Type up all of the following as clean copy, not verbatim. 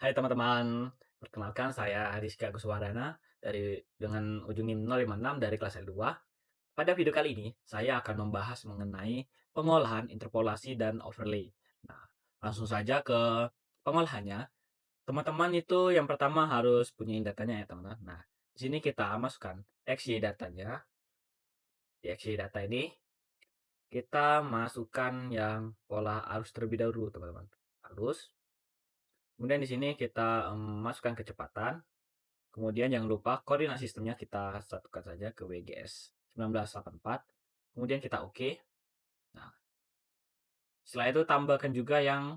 Hai teman-teman, perkenalkan saya Rizky Aguswardana dengan ujung NIM 056 dari kelas L2. Pada video kali ini, saya akan membahas mengenai pengolahan, interpolasi, dan overlay. Nah, langsung saja ke pengolahannya. Teman-teman itu yang pertama harus punya datanya ya teman-teman. Nah, di sini kita masukkan XY datanya. Di XY data ini, kita masukkan yang pola arus terlebih dahulu teman-teman. Arus. Kemudian di sini kita masukkan kecepatan. Kemudian jangan lupa koordinat sistemnya kita satukan saja ke WGS 1984. Kemudian kita oke. Nah, setelah itu tambahkan juga yang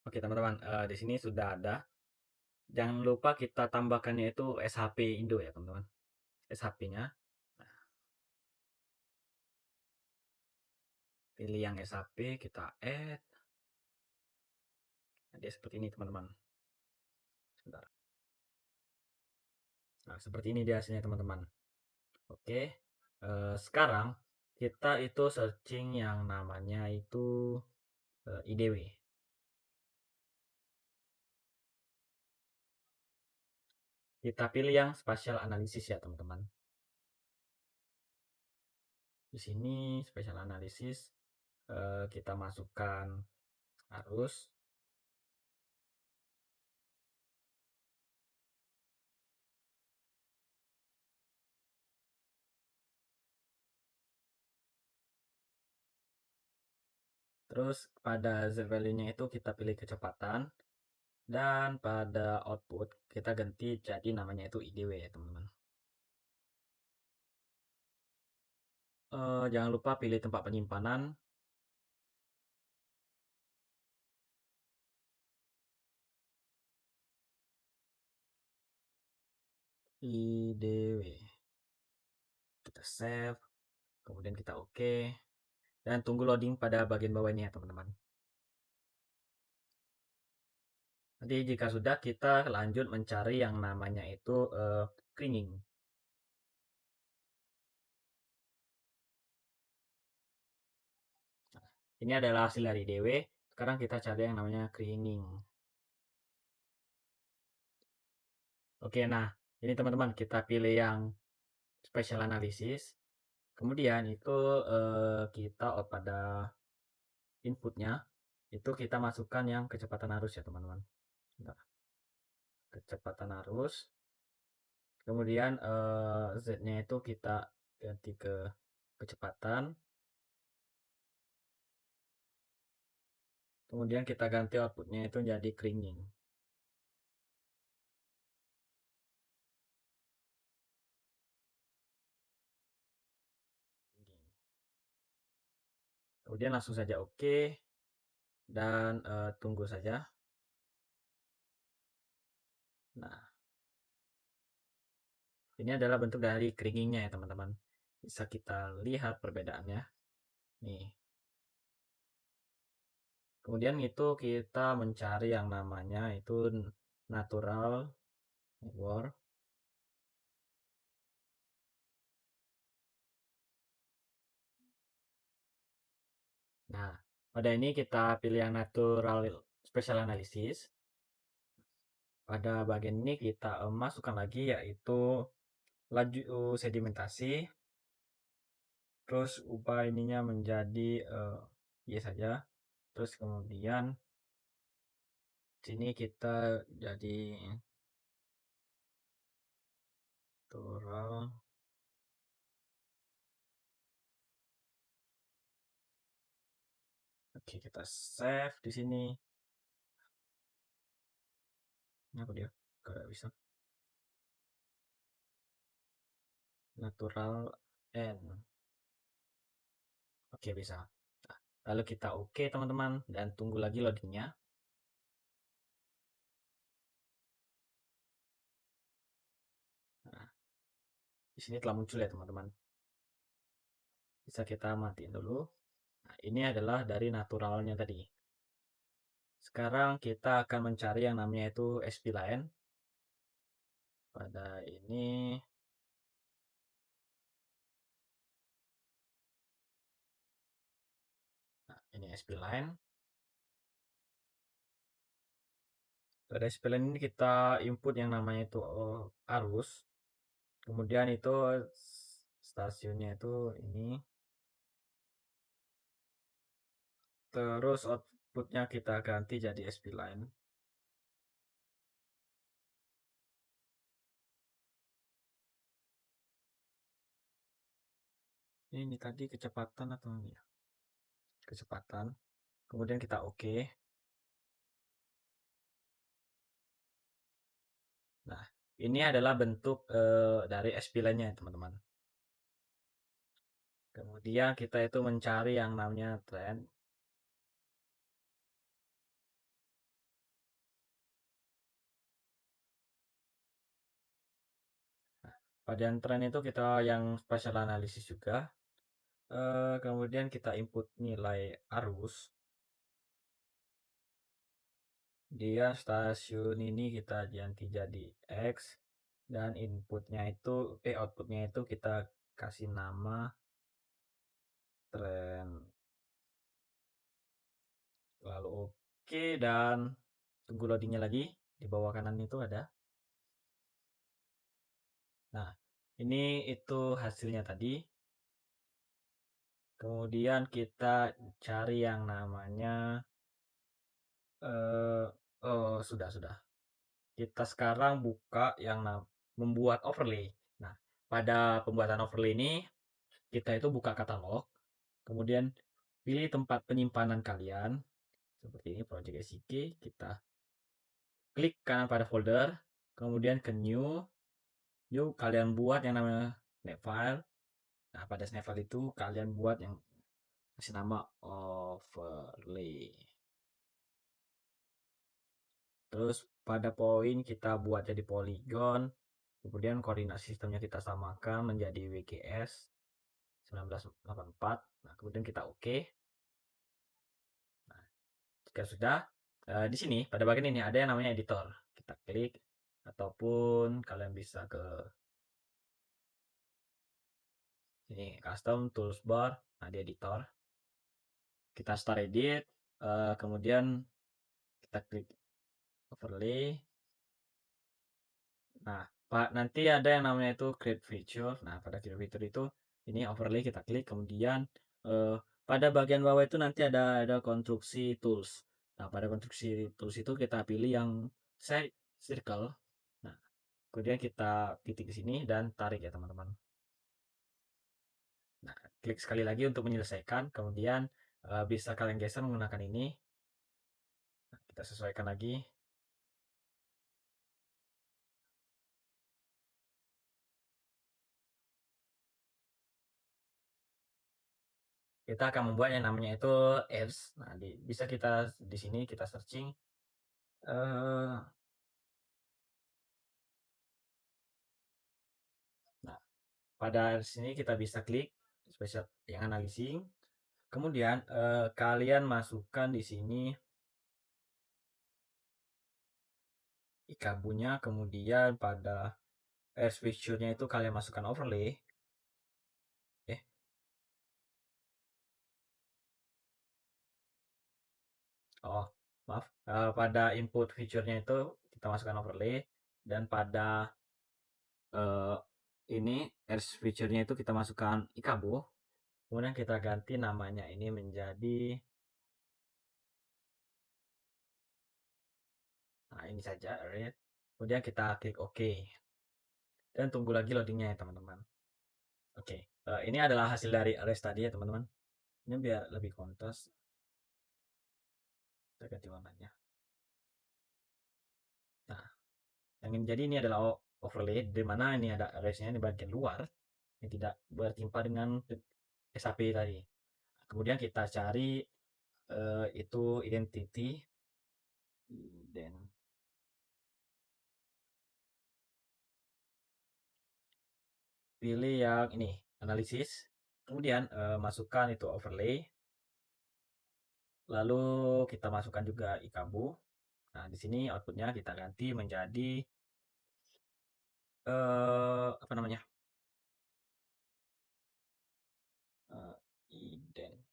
oke teman-teman, di sini sudah ada. Jangan lupa kita tambahkannya itu SHP Indo ya teman-teman. SHP-nya. Nah, pilih yang SHP, kita add. Nah, dia seperti ini teman-teman. Sebentar. Nah, seperti ini dia hasilnya teman-teman. Oke. Sekarang kita itu searching yang namanya itu IDW. Kita pilih yang spatial analysis ya teman-teman. Di sini spatial analysis kita masukkan arus. Terus pada Z value-nya itu kita pilih kecepatan. Dan pada output kita ganti jadi namanya itu IDW ya teman-teman. Jangan lupa pilih tempat penyimpanan. IDW. Kita save. Kemudian kita oke. Dan tunggu loading pada bagian bawah ini ya teman-teman. Nanti jika sudah kita lanjut mencari yang namanya itu cleaning. Ini adalah hasil dari DW. Sekarang kita cari yang namanya cleaning. Oke, nah ini teman-teman kita pilih yang special analysis. Kemudian itu kita pada inputnya itu kita masukkan yang kecepatan arus ya teman-teman. Kecepatan arus. Kemudian Z-nya itu kita ganti ke kecepatan. Kemudian kita ganti outputnya itu jadi cleaning. Kemudian langsung saja oke. Dan tunggu saja. Nah, ini adalah bentuk dari keringingnya ya teman-teman. Bisa kita lihat perbedaannya. Nih. Kemudian itu kita mencari yang namanya itu natural war. Nah, pada ini kita pilih yang natural special analysis. Pada bagian ini kita masukkan lagi yaitu laju sedimentasi. Terus ubah ininya menjadi Y saja. Terus kemudian sini kita jadi natural. Oke, kita save di sini. Apa dia? Gak bisa. Natural N. Oke, bisa. Nah, Lalu kita oke teman-teman dan tunggu lagi loadingnya. Nah, di sini telah muncul ya teman-teman. Bisa kita matiin dulu. Nah, ini adalah dari naturalnya tadi. Sekarang kita akan mencari yang namanya itu spline. Pada ini, nah, ini spline. Pada spline ini kita input yang namanya itu arus. Kemudian itu stasiunnya itu ini. Terus outputnya kita ganti jadi spline. Ini tadi kecepatan atau ini ya? Kecepatan. Kemudian kita oke. Nah, ini adalah bentuk dari spline-nya teman-teman. Kemudian kita itu mencari yang namanya trend. Nah, pada yang trend itu kita yang spatial analysis juga. Kemudian kita input nilai arus. Dia stasiun ini kita ganti jadi X dan outputnya itu kita kasih nama trend. Lalu oke dan tunggu loadingnya lagi. Di bawah kanan itu ada. Nah, ini itu hasilnya tadi. Kemudian kita cari yang namanya sudah. Kita sekarang buka yang membuat overlay. Nah, pada pembuatan overlay ini kita itu buka katalog, kemudian pilih tempat penyimpanan kalian seperti ini project SIK, kita klik kanan pada folder, kemudian ke new kalian buat yang namanya snap file. Nah, pada snap file itu kalian buat yang kasih nama overlay. Terus pada poin kita buat jadi poligon, kemudian koordinat sistemnya kita samakan menjadi WGS 1984. Nah, kemudian kita oke. Nah, jika sudah, di sini pada bagian ini ada yang namanya editor. Kita klik ataupun kalian bisa ke ini custom tools bar, nah di editor. Kita start edit, kemudian kita klik overlay. Nah, Pak, nanti ada yang namanya itu create feature. Nah, pada create feature itu ini overlay kita klik, kemudian eh, pada bagian bawah itu nanti ada konstruksi tools. Nah, pada konstruksi tools itu kita pilih yang side circle. Nah, kemudian kita titik di sini dan tarik ya teman-teman. Nah, klik sekali lagi untuk menyelesaikan. Kemudian bisa kalian geser menggunakan ini. Nah, kita sesuaikan lagi. Kita akan membuat yang namanya itu ads. Nah, bisa kita di sini kita searching. Nah, pada sini kita bisa klik spesial yang analising. Kemudian kalian masukkan di sini ikabunya, kemudian pada feature-nya itu kalian masukkan overlay. Eh, oh, maaf. Pada input feature-nya itu kita masukkan overlay dan pada eh, ini feature-nya itu kita masukkan ikabu. Kemudian kita ganti namanya ini menjadi nah ini saja array. Kemudian kita klik OK dan tunggu lagi loadingnya ya teman-teman. Oke, ini adalah hasil dari arrays tadi ya teman-teman. Ini biar lebih kontras, kita ganti warnanya. Nah, yang ini jadi ini adalah overlay di mana ini ada arraysnya di bagian luar yang tidak bertimpa dengan SAP tadi. Kemudian kita cari itu identity, dan pilih yang ini, analisis, kemudian, masukkan itu overlay, lalu kita masukkan juga iKabu. Nah, di sini outputnya kita ganti menjadi, apa namanya, identity,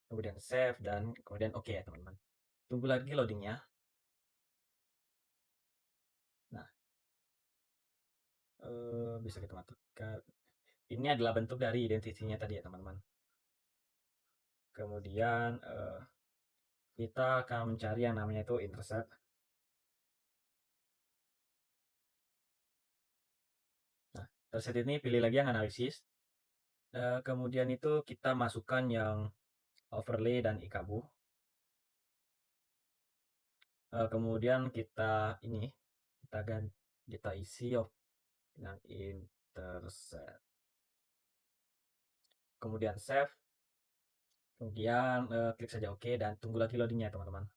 kemudian save dan kemudian oke ya teman-teman. Tunggu lagi loadingnya. Nah, bisa kita matikan. Ini adalah bentuk dari identitinya tadi ya teman-teman. Kemudian, kita akan mencari yang namanya itu intercept. Nah, intercept ini pilih lagi yang analisis. Kemudian itu kita masukkan yang overlay dan iKabu. Kemudian kita ini, kita isi dengan intercept. Kemudian save, kemudian klik saja OK dan tunggu lagi loadingnya teman-teman.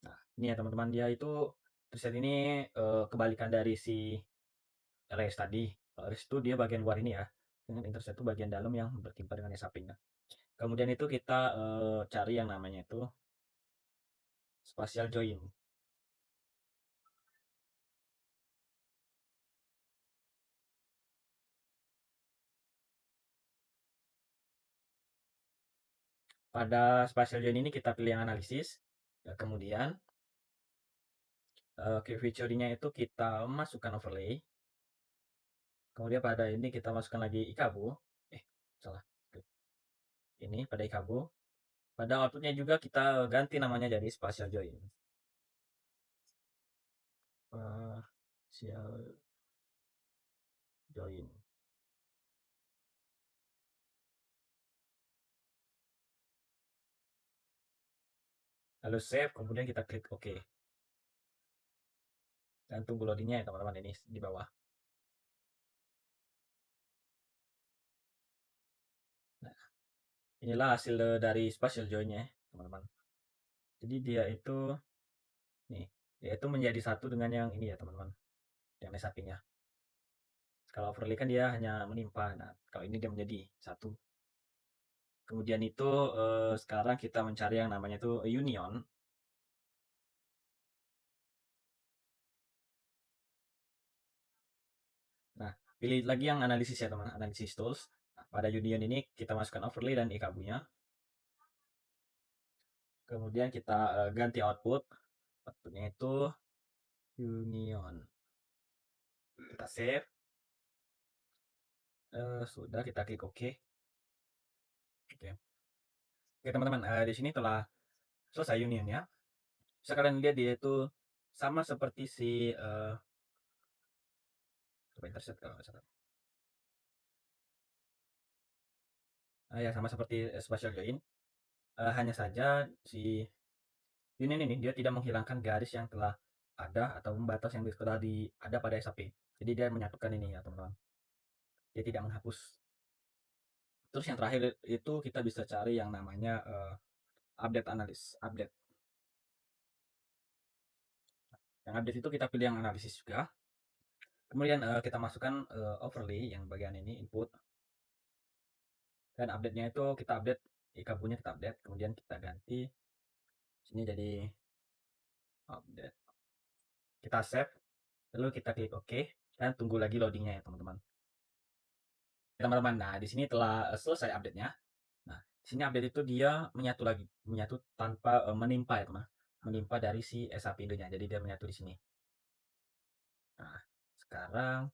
Nah, ini ya teman-teman, dia itu preset ini kebalikan dari si RS tadi. Kalau RS itu dia bagian luar ini ya, dengan intercept itu bagian dalam yang bertimpa dengan sampingnya. Kemudian itu kita cari yang namanya itu spatial join. Pada spatial join ini kita pilih yang analisis. Ya, kemudian key feature-nya itu kita masukkan overlay. Kemudian pada ini kita masukkan lagi iKabu. Salah. Ini pada iKabu. Pada outputnya juga kita ganti namanya jadi spatial join. Spatial join. Lalu save, kemudian kita klik OK. Dan tunggu loadingnya ya teman-teman, ini di bawah. Nah, inilah hasil dari spatial join-nya teman-teman. Jadi dia itu nih, dia itu menjadi satu dengan yang ini ya teman-teman, yang sampingnya. Kalau overlay kan dia hanya menimpa. Nah, kalau ini dia menjadi satu. Kemudian itu sekarang kita mencari yang namanya itu union. Nah, pilih lagi yang analisis ya teman, analisis tools. Nah, pada union ini kita masukkan overlay dan iKabunya. Kemudian kita ganti output. Outputnya itu union. Kita save. Sudah, kita klik OK. Oke. Oke teman-teman, di sini telah selesai unionnya. Bisa kalian lihat dia itu sama seperti si coba intercept kalau nggak salah. Ya sama seperti spatial join. Hanya saja si union ini dia tidak menghilangkan garis yang telah ada atau batas yang telah ada pada SAP. Jadi dia menyatukan ini ya teman-teman. Dia tidak menghapus. Terus yang terakhir itu kita bisa cari yang namanya update analis, update. Yang update itu kita pilih yang analisis juga. Kemudian kita masukkan overlay yang bagian ini input. Dan update-nya itu kita update iKabunya kita update, kemudian kita ganti sini jadi update. Kita save, lalu kita klik OK dan tunggu lagi loadingnya ya teman-teman. Teman-teman, nah di sini telah selesai update-nya. Nah, di sini update itu dia menyatu lagi, menyatu tanpa menimpa ya teman, menimpa dari si SAP Indonya. Jadi dia menyatu di sini. Nah, sekarang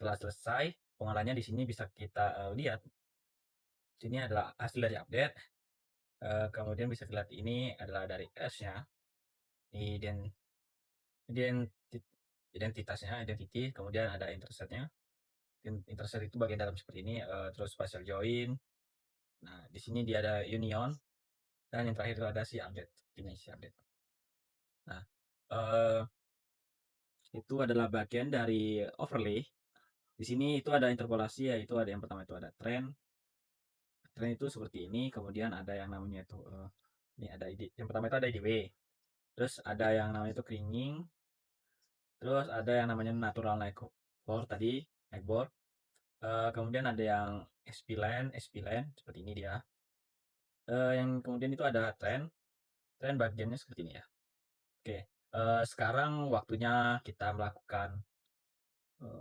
telah selesai pengolahannya, di sini bisa kita lihat. Sini adalah hasil dari update. Kemudian bisa dilihat ini adalah dari S-nya, identitasnya, identity, kemudian ada interceptnya. Intercept itu bagian dalam seperti ini, terus spatial join. Nah, di sini dia ada union dan yang terakhir itu ada si update, ini si update. Nah, eh, itu adalah bagian dari overlay. Di sini itu ada interpolasi, yaitu ada yang pertama itu ada trend. Trend itu seperti ini, kemudian ada yang namanya itu ini ada ID. Yang pertama itu ada IDW. Terus ada yang namanya itu kringing. Terus ada yang namanya natural neckboard tadi, neckboard. Kemudian ada yang spline, spline seperti ini dia. Yang kemudian itu ada trend. Trend bagiannya seperti ini ya. Oke, sekarang waktunya kita melakukan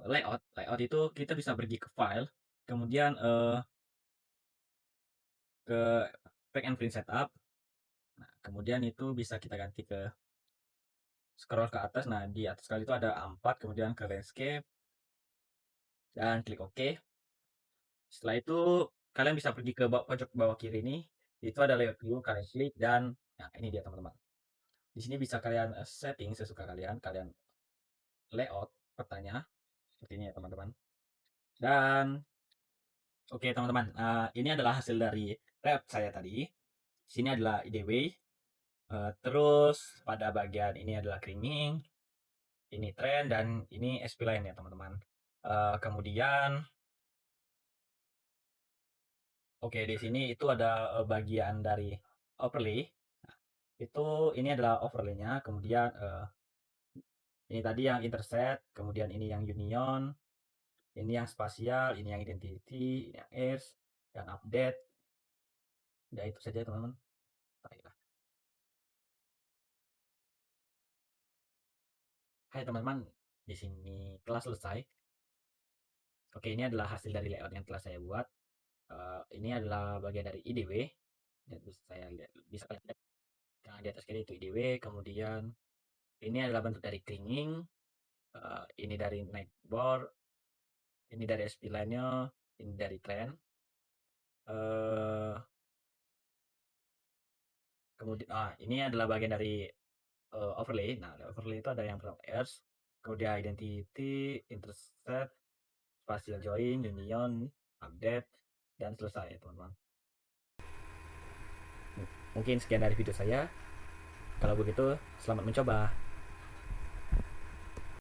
layout. Layout itu kita bisa pergi ke file, kemudian ke pack and print setup. Nah, kemudian itu bisa kita ganti ke scroll ke atas. Nah, di atas kali itu ada 4, kemudian ke landscape dan klik OK. Setelah itu kalian bisa pergi ke pojok bawah kiri ini. Itu ada layout view, kalian klik dan nah ini dia teman-teman. Di sini bisa kalian setting sesuka kalian, kalian layout petanya seperti ini ya teman-teman. Dan oke teman-teman, ini adalah hasil dari layout saya tadi. Sini adalah IDW, terus pada bagian ini adalah creaming, ini trend, dan ini SP-line ya teman-teman. Kemudian, oke di sini itu ada bagian dari overlay. Nah, itu ini adalah overlaynya. Kemudian ini tadi yang interset, kemudian ini yang union, ini yang spasial, ini yang identity, ini yang airs, yang update. Ya itu saja teman-teman. Baiklah. Hai teman-teman, di sini telah selesai. Oke, ini adalah hasil dari layout yang telah saya buat. Ini adalah bagian dari IDW. Dan bisa saya lihat, bisa kalian lihat. Nah, di atas kiri itu IDW, kemudian ini adalah bentuk dari clinging, ini dari nightboard, ini dari SP line-nya, ini dari trend. eh Kemudian ini adalah bagian dari overlay. Nah, overlay itu ada yang pertama airs, kemudian identity, intercept, spatial join, union, update, dan selesai ya teman-teman. Mungkin sekian dari video saya. Kalau begitu, selamat mencoba.